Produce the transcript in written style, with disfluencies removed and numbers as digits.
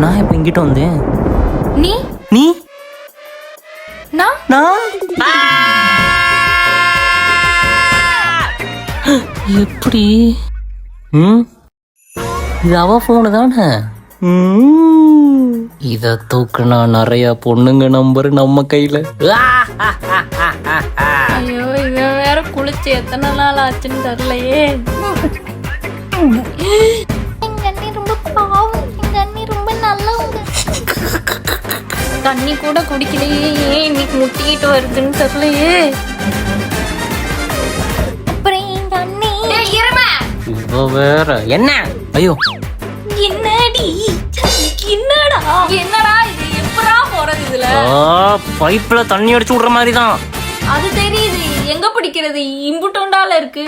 நான் இப்ப இங்கிட்ட வந்தேன். நீ நீ நான் நான் எப்படி? இது அவ போனு தானே. இத தூக்குனா நிறைய பொண்ணுங்க நம்பர் நம்ம கையில. ஐயோ, இவன் வேற குளிச்சு எத்தனை நாள் ஆச்சுன்னு தெரியலையே. எங்க அண்ணி ரொம்ப பாவம், எங்க அண்ணி ரொம்ப நல்லவங்க. தண்ணி கூட குடிக்கலையே, ஏன் இன்னைக்கு முட்டிக்கிட்டு வருதுன்னு தெரியலையே. அப்புறம் எங்க அண்ணி இவ வேற என்ன? ஐயோ என்னடி என்னடா என்னடா இது? எப்படா போறது இதுல? பைப்ல தண்ணி அடிச்சு விடுற மாதிரி தான். அது தெரியுது, எங்க பிடிக்கிறது? இம்புட்டோண்டால இருக்கு.